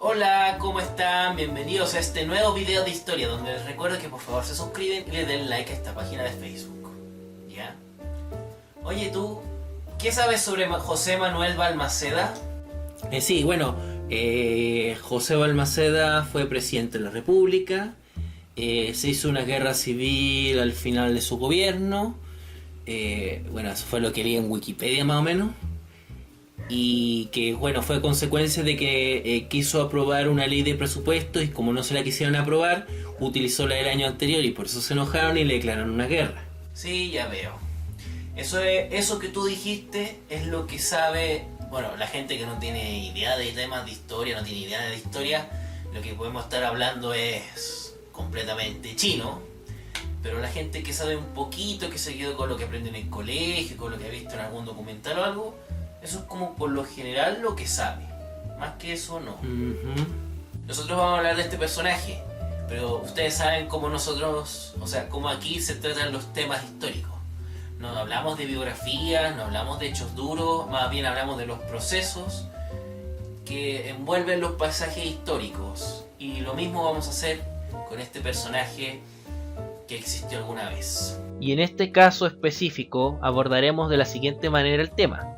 Hola, ¿cómo están? Bienvenidos a este nuevo video de historia donde les recuerdo que por favor se suscriben y le den like a esta página de Facebook. ¿Ya? Oye tú, ¿qué sabes sobre José Manuel Balmaceda? José Balmaceda fue presidente de la República, se hizo una guerra civil al final de su gobierno, eso fue lo que leí en Wikipedia más o menos, y que fue consecuencia de que quiso aprobar una ley de presupuesto y como no se la quisieron aprobar, utilizó la del año anterior y por eso se enojaron y le declararon una guerra. Sí, ya veo. Eso que tú dijiste es lo que sabe, la gente que no tiene idea de temas de historia, no tiene idea de historia, lo que podemos estar hablando es completamente chino, pero la gente que sabe un poquito, que se quedó con lo que aprende en el colegio, con lo que ha visto en algún documental o algo, eso es como por lo general lo que sabe, más que eso no. Nosotros vamos a hablar de este personaje, pero ustedes saben cómo cómo aquí se tratan los temas históricos. No hablamos de biografías, no hablamos de hechos duros, más bien hablamos de los procesos que envuelven los pasajes históricos. Y lo mismo vamos a hacer con este personaje que existió alguna vez. Y en este caso específico abordaremos de la siguiente manera el tema.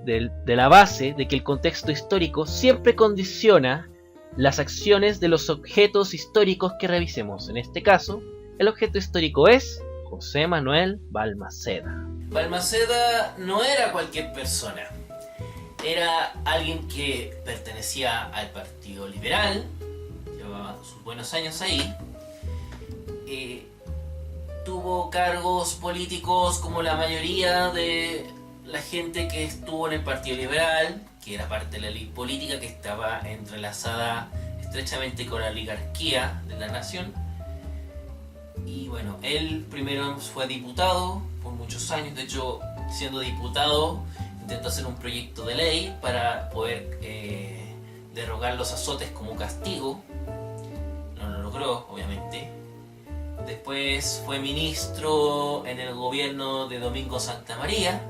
De la base de que el contexto histórico siempre condiciona las acciones de los objetos históricos que revisemos. En este caso, el objeto histórico es José Manuel Balmaceda. Balmaceda no era cualquier persona. Era alguien que pertenecía al Partido Liberal, llevaba sus buenos años ahí. Tuvo cargos políticos como la mayoría de la gente que estuvo en el Partido Liberal, que era parte de la élite política que estaba entrelazada estrechamente con la oligarquía de la nación. Y él primero fue diputado por muchos años. De hecho, siendo diputado intentó hacer un proyecto de ley para poder derogar los azotes como castigo. No lo logró, obviamente. Después fue ministro en el gobierno de Domingo Santa María.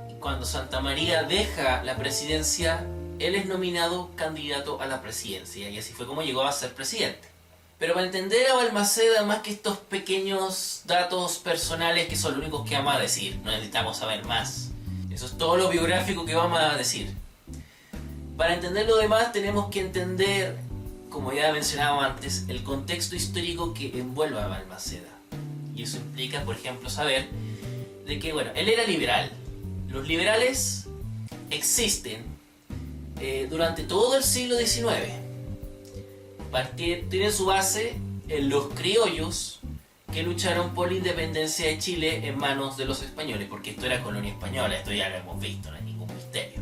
Y cuando Santa María deja la presidencia, él es nominado candidato a la presidencia. Y así fue como llegó a ser presidente. Pero para entender a Balmaceda, más que estos pequeños datos personales que son los únicos que vamos a decir, no necesitamos saber más. Eso es todo lo biográfico que vamos a decir. Para entender lo demás tenemos que entender, como ya mencionaba antes, el contexto histórico que envuelve a Balmaceda. Y eso implica, por ejemplo, saber de que, él era liberal. Los liberales existen durante todo el siglo XIX. Tiene su base en los criollos que lucharon por la independencia de Chile en manos de los españoles, porque esto era colonia española, esto ya lo hemos visto, no hay ningún misterio.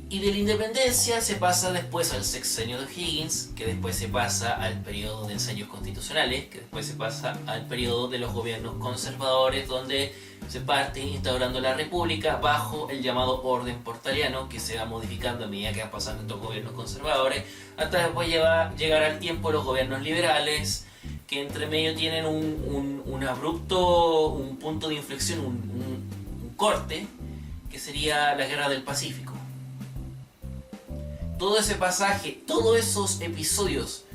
Y de la independencia se pasa después al sexenio de O'Higgins, que después se pasa al periodo de ensayos constitucionales, que después se pasa al periodo de los gobiernos conservadores, donde se parte instaurando la república bajo el llamado orden portaliano, que se va modificando a medida que van pasando estos gobiernos conservadores, hasta después llegar al tiempo de los gobiernos liberales, que entre medio tienen un punto de inflexión, un corte, que sería la Guerra del Pacífico. Todo ese pasaje, todos esos episodios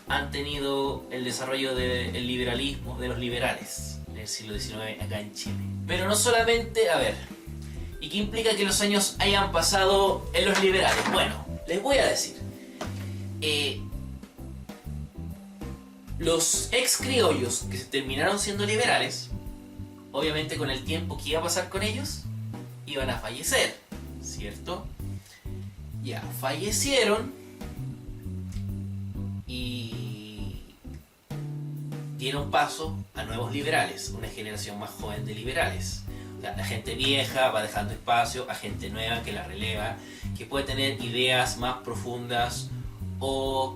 han tenido el desarrollo del liberalismo, de los liberales en el siglo XIX acá en Chile. Pero no solamente, ¿y qué implica que los años hayan pasado en los liberales? Les voy a decir. Los ex criollos que se terminaron siendo liberales, obviamente con el tiempo que iba a pasar con ellos, iban a fallecer, ¿cierto? Ya fallecieron y dieron paso a nuevos liberales, una generación más joven de liberales. O sea, la gente vieja va dejando espacio a gente nueva que la releva, que puede tener ideas más profundas o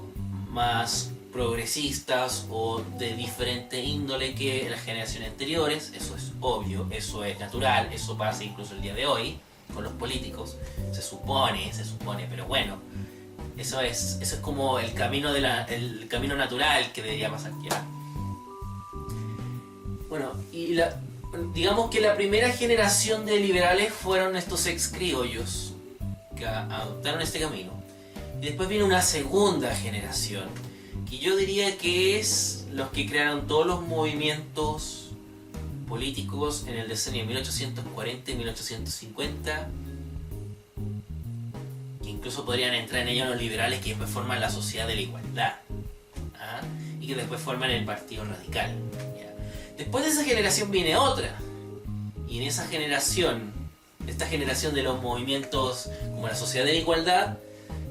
más progresistas o de diferente índole que las generaciones anteriores. Eso es obvio, eso es natural, eso pasa incluso el día de hoy con los políticos, se supone, pero eso es como el camino el camino natural que debería pasar ya. Digamos que la primera generación de liberales fueron estos ex criollos que adoptaron este camino. Y después viene una segunda generación, que yo diría que es los que crearon todos los movimientos políticos en el decenio 1840 y 1850, que incluso podrían entrar en ellos los liberales que después forman la Sociedad de la Igualdad, ¿ah? Y que después forman el Partido Radical, ¿ya? Después de esa generación viene otra, y en esa generación, esta generación de los movimientos como la Sociedad de la Igualdad,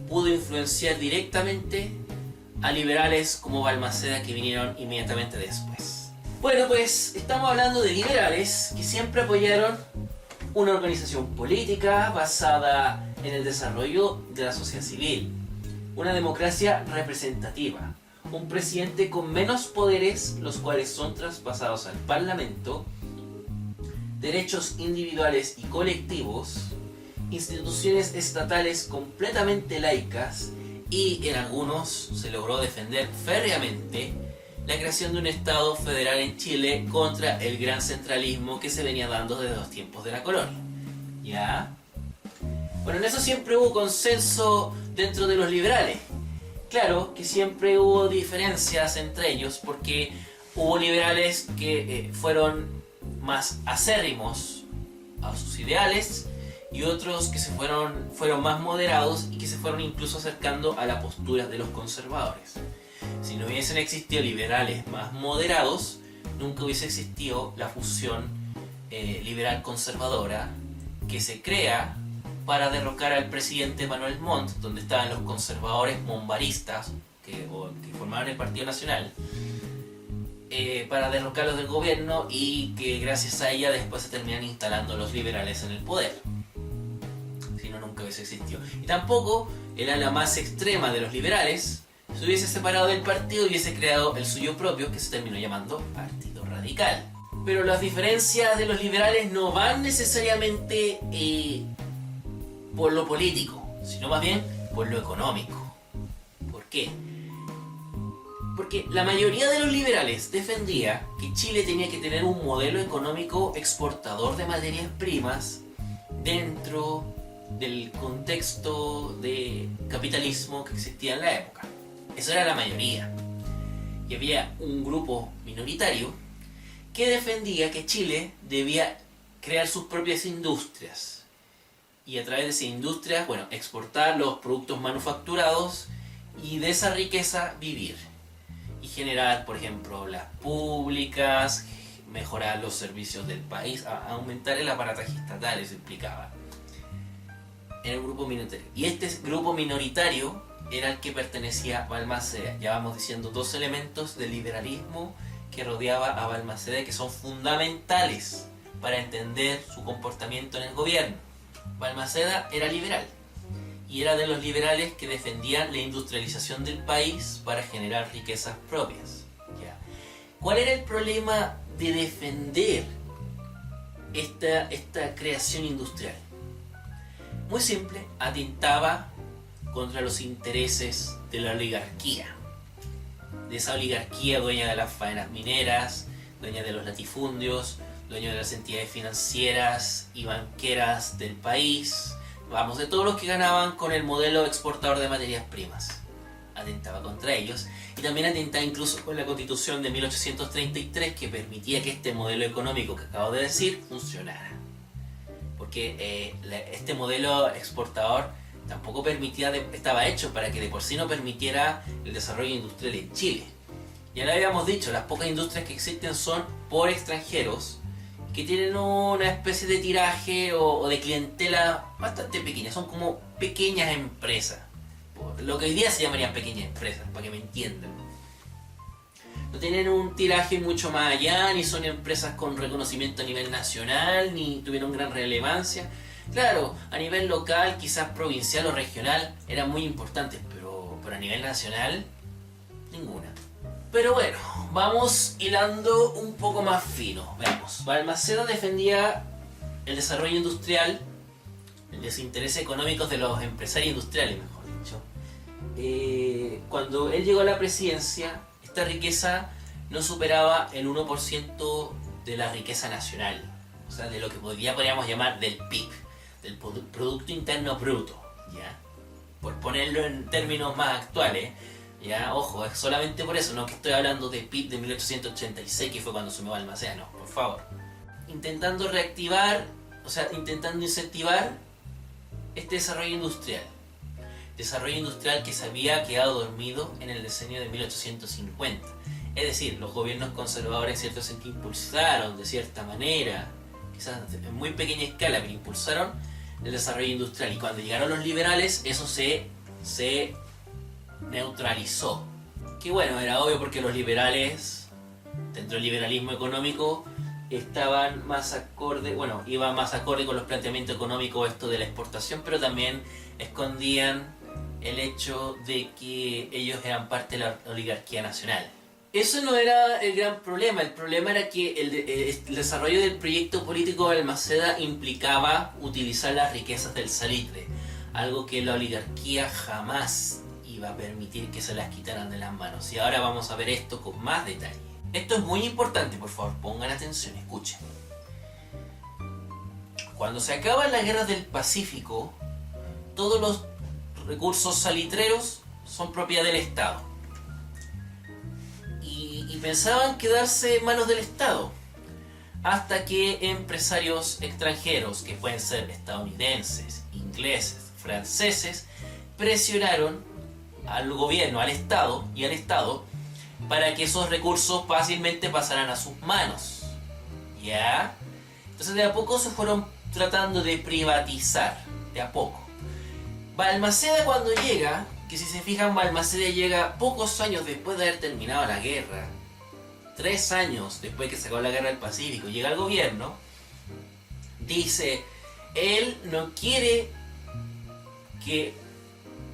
pudo influenciar directamente a liberales como Balmaceda, que vinieron inmediatamente después. Bueno, pues estamos hablando de liberales que siempre apoyaron una organización política basada en el desarrollo de la sociedad civil, una democracia representativa, un presidente con menos poderes, los cuales son traspasados al Parlamento, derechos individuales y colectivos, instituciones estatales completamente laicas, y en algunos se logró defender férreamente la creación de un Estado federal en Chile contra el gran centralismo que se venía dando desde los tiempos de la colonia. ¿Ya? Bueno, en eso siempre hubo consenso dentro de los liberales. Claro que siempre hubo diferencias entre ellos, porque hubo liberales que fueron más acérrimos a sus ideales, y otros que fueron más moderados y que se fueron incluso acercando a la postura de los conservadores. Si no hubiesen existido liberales más moderados, nunca hubiese existido la fusión liberal conservadora que se crea para derrocar al presidente Manuel Montt, donde estaban los conservadores monbaristas que formaron el Partido Nacional, para derrocarlos del gobierno, y que gracias a ella después se terminan instalando los liberales en el poder. Si no, nunca hubiese existido. Y tampoco el ala más extrema de los liberales se hubiese separado del partido y hubiese creado el suyo propio, que se terminó llamando Partido Radical. Pero las diferencias de los liberales no van necesariamente por lo político, sino más bien por lo económico. ¿Por qué? Porque la mayoría de los liberales defendía que Chile tenía que tener un modelo económico exportador de materias primas dentro del contexto de capitalismo que existía en la época. Eso era la mayoría. Y había un grupo minoritario que defendía que Chile debía crear sus propias industrias, y a través de esas industrias, exportar los productos manufacturados, y de esa riqueza vivir y generar, por ejemplo, las públicas, mejorar los servicios del país, aumentar el aparataje estatal. Eso implicaba en el grupo minoritario. Y este grupo minoritario era el que pertenecía a Balmaceda. Ya vamos diciendo dos elementos del liberalismo que rodeaba a Balmaceda, que son fundamentales para entender su comportamiento en el gobierno. Balmaceda era liberal, y era de los liberales que defendían la industrialización del país para generar riquezas propias. ¿Ya? ¿Cuál era el problema de defender esta creación industrial? Muy simple, atentaba contra los intereses de la oligarquía. De esa oligarquía dueña de las faenas mineras, dueña de los latifundios, dueña de las entidades financieras y banqueras del país. Vamos, de todos los que ganaban con el modelo exportador de materias primas. Atentaba contra ellos, y también atentaba incluso con la Constitución de 1833, que permitía que este modelo económico que acabo de decir funcionara. Porque este modelo exportador tampoco estaba hecho para que de por sí no permitiera el desarrollo industrial en Chile. Ya lo habíamos dicho, las pocas industrias que existen son por extranjeros, que tienen una especie de tiraje o de clientela bastante pequeña. Son como pequeñas empresas, lo que hoy día se llamarían pequeñas empresas, para que me entiendan. No tienen un tiraje mucho más allá, ni son empresas con reconocimiento a nivel nacional, ni tuvieron gran relevancia. Claro, a nivel local, quizás provincial o regional, eran muy importantes, pero a nivel nacional, ninguna. Pero bueno, vamos hilando un poco más fino. Veamos, Balmaceda defendía el desarrollo industrial, el desinterés económico de los empresarios industriales, mejor dicho. Cuando él llegó a la presidencia, esta riqueza no superaba el 1% de la riqueza nacional, o sea, de lo que podríamos llamar del PIB, del Producto Interno Bruto, ¿ya? Por ponerlo en términos más actuales, ya, ojo, es solamente por eso, no que estoy hablando de PIB de 1886, que fue cuando asumió Balmaceda, no, por favor. Intentando reactivar, o sea, intentando incentivar este desarrollo industrial. Desarrollo industrial que se había quedado dormido en el decenio de 1850. Es decir, los gobiernos conservadores en cierto sentido impulsaron de cierta manera, quizás en muy pequeña escala, pero impulsaron el desarrollo industrial. Y cuando llegaron los liberales, eso se neutralizó. Que bueno, era obvio porque los liberales, dentro del liberalismo económico, estaban más acorde, bueno, iba más acorde con los planteamientos económicos esto de la exportación, pero también escondían el hecho de que ellos eran parte de la oligarquía nacional. Eso no era el gran problema, el problema era que el desarrollo del proyecto político de Balmaceda implicaba utilizar las riquezas del salitre, algo que la oligarquía jamás iba a permitir que se las quitaran de las manos. Y ahora vamos a ver esto con más detalle. Esto es muy importante, por favor, pongan atención, escuchen. Cuando se acaban las guerras del Pacífico, todos los recursos salitreros son propiedad del Estado. Y pensaban quedarse en manos del Estado, hasta que empresarios extranjeros, que pueden ser estadounidenses, ingleses, franceses, presionaron al gobierno, al Estado y al Estado para que esos recursos fácilmente pasaran a sus manos. ¿Ya? Entonces de a poco se fueron tratando de privatizar, de a poco. Balmaceda cuando llega, que si se fijan, Balmaceda llega pocos años después de haber terminado la guerra, 3 años después que se acabó la guerra del Pacífico, llega al gobierno, dice, él no quiere que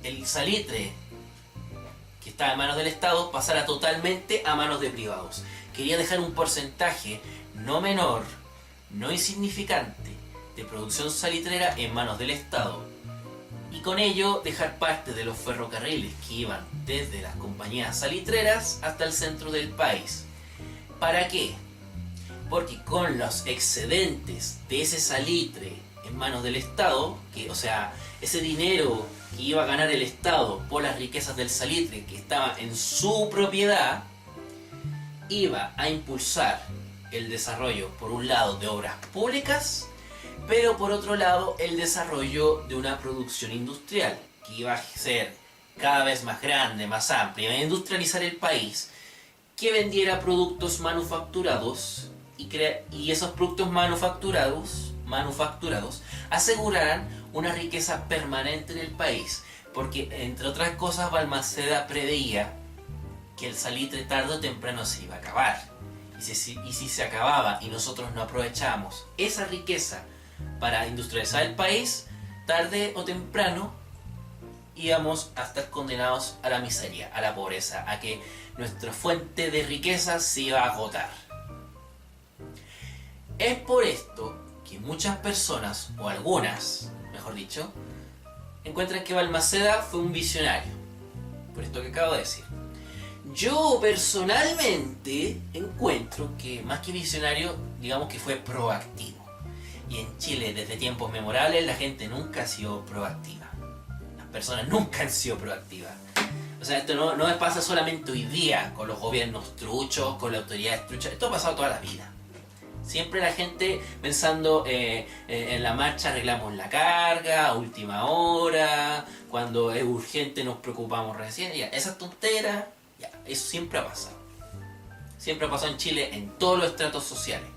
el salitre que estaba en manos del Estado pasara totalmente a manos de privados. Quería dejar un porcentaje no menor, no insignificante, de producción salitrera en manos del Estado. Y con ello dejar parte de los ferrocarriles que iban desde las compañías salitreras hasta el centro del país. ¿Para qué? Porque con los excedentes de ese salitre en manos del Estado, o sea, ese dinero que iba a ganar el Estado por las riquezas del salitre que estaba en su propiedad, iba a impulsar el desarrollo, por un lado, de obras públicas, pero por otro lado el desarrollo de una producción industrial que iba a ser cada vez más grande, más amplia, iba a industrializar el país, que vendiera productos manufacturados y esos productos manufacturados aseguraran una riqueza permanente en el país, porque entre otras cosas Balmaceda preveía que el salitre tarde o temprano se iba a acabar, y si se acababa y nosotros no aprovechamos esa riqueza para industrializar el país, tarde o temprano íbamos a estar condenados a la miseria, a la pobreza, a que nuestra fuente de riqueza se iba a agotar. Es por esto que muchas personas, o algunas, mejor dicho, encuentran que Balmaceda fue un visionario, por esto que acabo de decir. Yo personalmente encuentro que más que visionario, digamos que fue proactivo. Y en Chile, desde tiempos memorables, la gente nunca ha sido proactiva. Las personas nunca han sido proactivas. O sea, esto no pasa solamente hoy día con los gobiernos truchos, con las autoridades truchas. Esto ha pasado toda la vida. Siempre la gente pensando en la marcha arreglamos la carga, a última hora, cuando es urgente nos preocupamos recién. Ya, esas tonteras, ya, eso siempre ha pasado. Siempre ha pasado en Chile en todos los estratos sociales.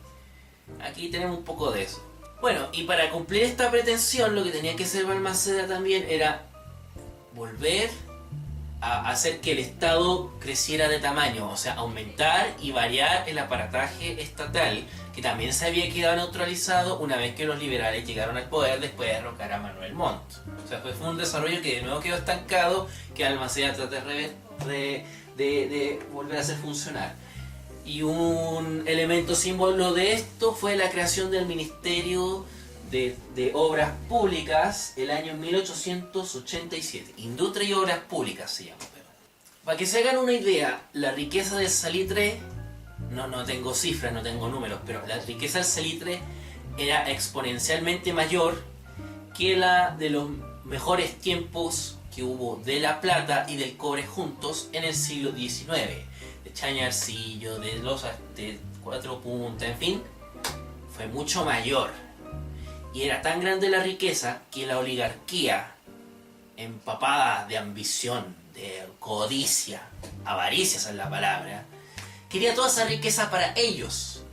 Aquí tenemos un poco de eso. Bueno, y para cumplir esta pretensión, lo que tenía que hacer Balmaceda también era volver a hacer que el Estado creciera de tamaño, o sea, aumentar y variar el aparataje estatal, que también se había quedado neutralizado una vez que los liberales llegaron al poder después de derrocar a Manuel Montt. O sea, fue un desarrollo que de nuevo quedó estancado, que Balmaceda trata de volver a hacer funcionar. Y un elemento símbolo de esto fue la creación del Ministerio de Obras Públicas el año 1887. Industria y Obras Públicas se llama. Para que se hagan una idea, la riqueza del salitre, no tengo cifras, no tengo números, pero la riqueza del salitre era exponencialmente mayor que la de los mejores tiempos que hubo de la plata y del cobre juntos en el siglo XIX. De Chañarcillo, de los de Cuatro Puntas, en fin, fue mucho mayor. Y era tan grande la riqueza que la oligarquía, empapada de ambición, de codicia, avaricia esa es la palabra, quería toda esa riqueza para ellos.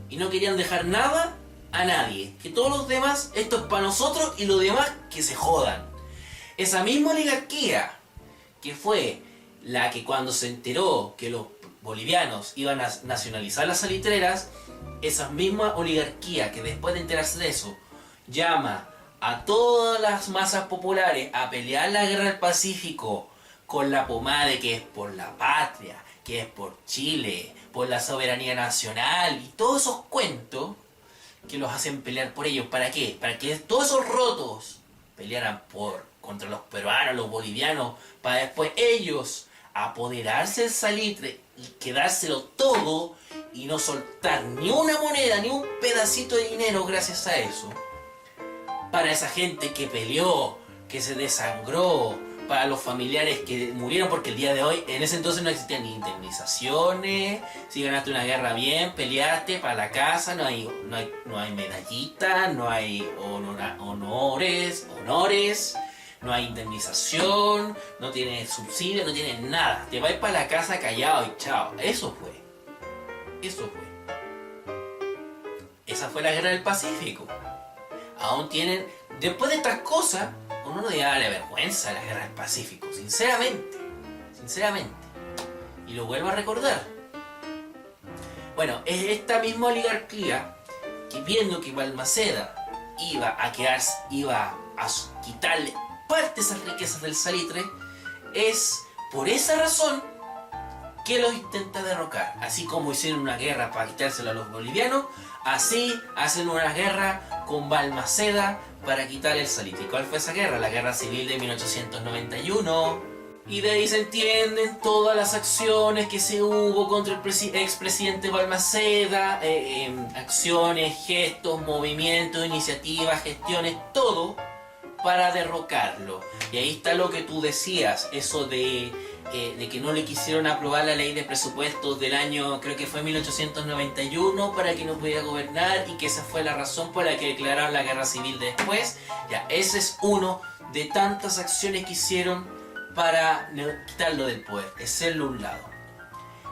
Y no querían dejar nada a nadie. Que todos los demás, esto es para nosotros y los demás que se jodan. Esa misma oligarquía, que fue la que cuando se enteró que los bolivianos iban a nacionalizar las salitreras, esa misma oligarquía que después de enterarse de eso, llama a todas las masas populares a pelear la guerra del Pacífico con la pomada de que es por la patria, que es por Chile, por la soberanía nacional y todos esos cuentos que los hacen pelear por ellos. ¿Para qué? Para que todos esos rotos pelearan contra los peruanos, los bolivianos, para después ellos apoderarse del salitre y quedárselo todo y no soltar ni una moneda, ni un pedacito de dinero gracias a eso. Para esa gente que peleó, que se desangró, para los familiares que murieron, porque el día de hoy, en ese entonces no existían ni indemnizaciones. Si ganaste una guerra bien, peleaste para la casa, no hay medallitas, no hay honores, no hay indemnización, no tienes subsidio, no tienes nada. Te vas para la casa callado y chao. Eso fue. Esa fue la guerra del Pacífico. Aún tienen, después de estas cosas, uno no debe darle vergüenza a la guerra del Pacífico, sinceramente. Y lo vuelvo a recordar. Bueno, es esta misma oligarquía que, viendo que Balmaceda iba a quitarle parte de esas riquezas del salitre, es por esa razón que los intenta derrocar. Así como hicieron una guerra para quitárselo a los bolivianos, así hacen una guerra con Balmaceda para quitar el salitre. ¿Y cuál fue esa guerra? La Guerra Civil de 1891. Y de ahí se entienden todas las acciones que se hubo contra el expresidente Balmaceda, acciones, gestos, movimientos, iniciativas, gestiones, todo para derrocarlo. Y ahí está lo que tú decías, eso de que no le quisieron aprobar la ley de presupuestos del año, creo que fue 1891, para que no pudiera gobernar, y que esa fue la razón por la que declararon la guerra civil después. Ya, ese es uno de tantas acciones que hicieron para quitarlo del poder, hacerlo a un lado.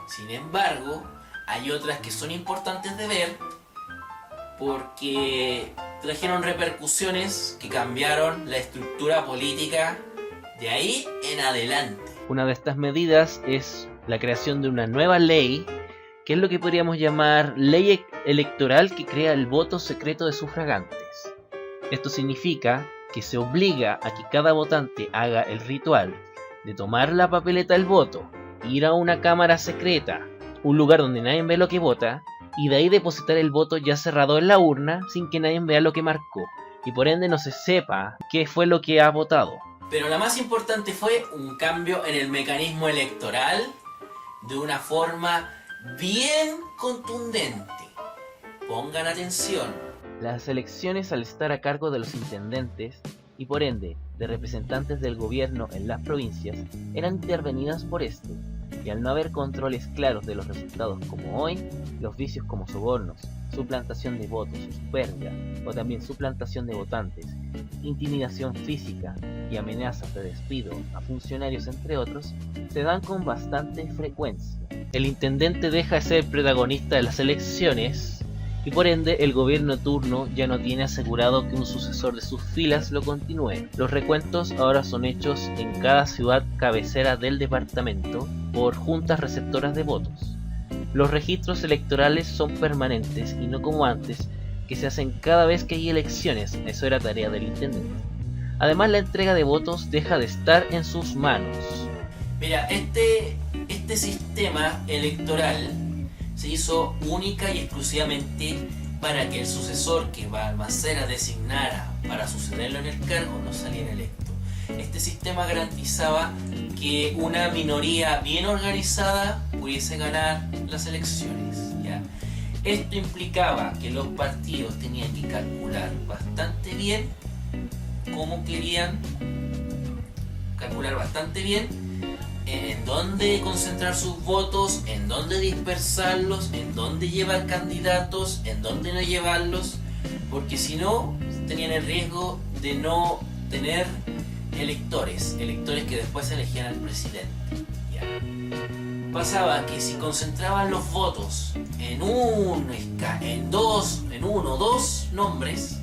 Sin embargo, hay otras que son importantes de ver, porque trajeron repercusiones que cambiaron la estructura política de ahí en adelante. Una de estas medidas es la creación de una nueva ley, que es lo que podríamos llamar ley electoral, que crea el voto secreto de sufragantes. Esto significa que se obliga a que cada votante haga el ritual de tomar la papeleta del voto, ir a una cámara secreta, un lugar donde nadie ve lo que vota, y de ahí depositar el voto ya cerrado en la urna sin que nadie vea lo que marcó, y por ende no se sepa qué fue lo que ha votado. Pero la más importante fue un cambio en el mecanismo electoral de una forma bien contundente. Pongan atención. Las elecciones, al estar a cargo de los intendentes y por ende de representantes del gobierno en las provincias, eran intervenidas por este, y al no haber controles claros de los resultados como hoy, los vicios como sobornos, suplantación de votos o superga, o también suplantación de votantes, intimidación física y amenazas de despido a funcionarios, entre otros, se dan con bastante frecuencia. El intendente deja de ser protagonista de las elecciones y por ende el gobierno turno ya no tiene asegurado que un sucesor de sus filas lo continúe. Los recuentos ahora son hechos en cada ciudad cabecera del departamento por juntas receptoras de votos. Los registros electorales son permanentes y no como antes, que se hacen cada vez que hay elecciones. Eso era tarea del intendente. Además, la entrega de votos deja de estar en sus manos. Mira, este sistema electoral se hizo única y exclusivamente para que el sucesor que Balmaceda designara para sucederlo en el cargo no saliera electo. Este sistema garantizaba que una minoría bien organizada pudiese ganar las elecciones, ¿ya? Esto implicaba que los partidos tenían que calcular bastante bien cómo querían calcular bastante bien en dónde concentrar sus votos, en dónde dispersarlos, en dónde llevar candidatos, en dónde no llevarlos, porque si no, tenían el riesgo de no tener electores que después elegían al presidente. Ya. Pasaba que si concentraban los votos en uno o dos nombres,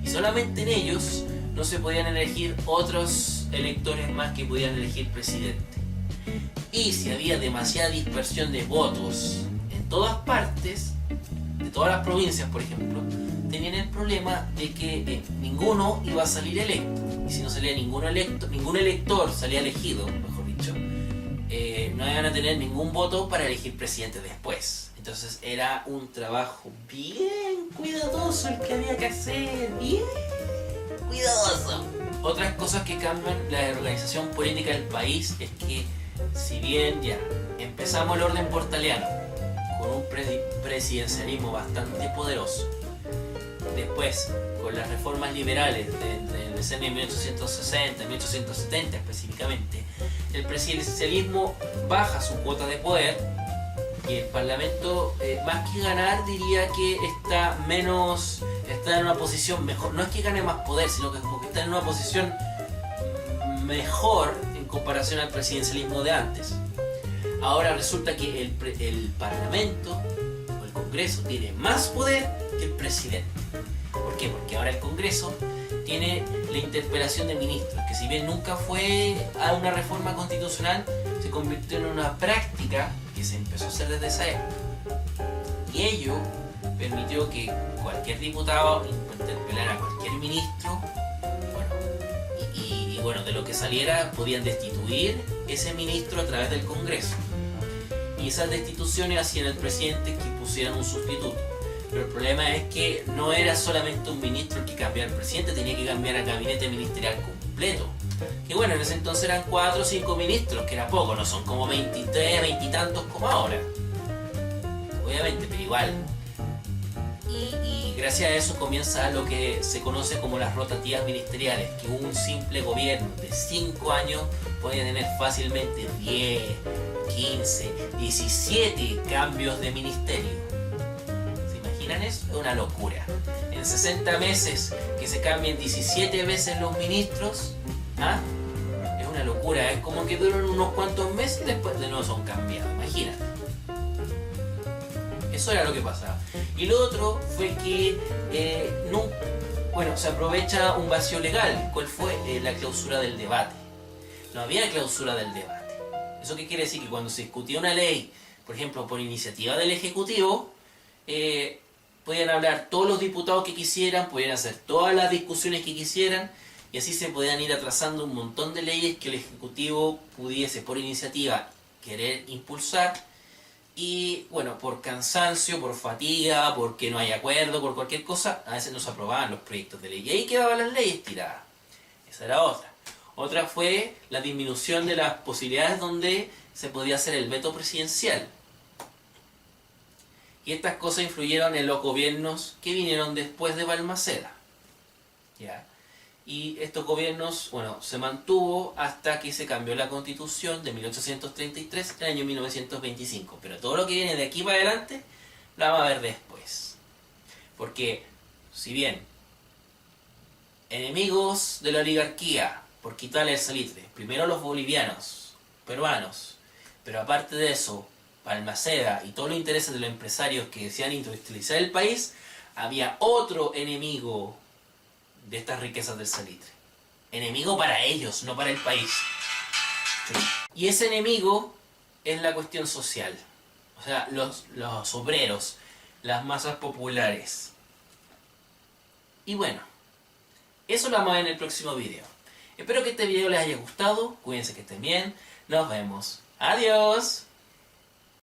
y solamente en ellos, no se podían elegir otros electores más que podían elegir presidente. Y si había demasiada dispersión de votos en todas partes, de todas las provincias por ejemplo, tenían el problema de que ninguno iba a salir electo. Y si no salía ningún elector salía elegido, mejor dicho, no iban a tener ningún voto para elegir presidente después. Entonces era un trabajo bien cuidadoso el que había que hacer, bien cuidadoso. Otras cosas que cambian la organización política del país es que, si bien ya empezamos el orden portaliano con un presidencialismo bastante poderoso, después con las reformas liberales del decenio de 1860 y 1870 específicamente, el presidencialismo baja su cuota de poder y el parlamento, más que ganar, diría que está en una posición mejor. No es que gane más poder, sino que está en una posición mejor en comparación al presidencialismo de antes. Ahora resulta que el parlamento o el Congreso tiene más poder que el presidente. ¿Por qué? Porque ahora el Congreso tiene la interpelación de ministros, que si bien nunca fue a una reforma constitucional, se convirtió en una práctica que se empezó a hacer desde esa época. Y ello permitió que cualquier diputado interpelara a cualquier ministro, y bueno, de lo que saliera podían destituir ese ministro a través del Congreso. Y esas destituciones hacían al presidente que pusieran un sustituto. Pero el problema es que no era solamente un ministro el que cambiara al presidente, tenía que cambiar al gabinete ministerial completo. Que bueno, en ese entonces eran 4 o 5 ministros, que era poco, no son como 23, 20 y tantos como ahora. Obviamente, pero igual. Y gracias a eso comienza lo que se conoce como las rotativas ministeriales, que un simple gobierno de 5 años podía tener fácilmente 10, 15, 17 cambios de ministerio. Eso es una locura. En 60 meses que se cambien 17 veces los ministros, es una locura. Es como que duran unos cuantos meses y después de nuevo son cambiados. Imagínate. Eso era lo que pasaba. Y lo otro fue que se aprovecha un vacío legal. ¿Cuál fue? La clausura del debate. No había clausura del debate. ¿Eso qué quiere decir? Que cuando se discutía una ley, por ejemplo, por iniciativa del Ejecutivo, podían hablar todos los diputados que quisieran, podían hacer todas las discusiones que quisieran, y así se podían ir atrasando un montón de leyes que el Ejecutivo pudiese por iniciativa querer impulsar, y bueno, por cansancio, por fatiga, porque no hay acuerdo, por cualquier cosa, a veces no se aprobaban los proyectos de ley, y ahí quedaban las leyes tiradas. Esa era otra. Otra fue la disminución de las posibilidades donde se podía hacer el veto presidencial. Y estas cosas influyeron en los gobiernos que vinieron después de Balmaceda. ¿Ya? Y estos gobiernos, se mantuvo hasta que se cambió la Constitución de 1833 en el año 1925. Pero todo lo que viene de aquí para adelante, lo vamos a ver después. Porque, si bien enemigos de la oligarquía por quitarle el salitre, primero los bolivianos, peruanos, pero aparte de eso, Balmaceda y todos los intereses de los empresarios que desean industrializar el país, había otro enemigo de estas riquezas del salitre. Enemigo para ellos, no para el país. Y ese enemigo es la cuestión social. O sea, los obreros, las masas populares. Y bueno, eso lo vamos a ver en el próximo video. Espero que este video les haya gustado. Cuídense que estén bien. Nos vemos. Adiós.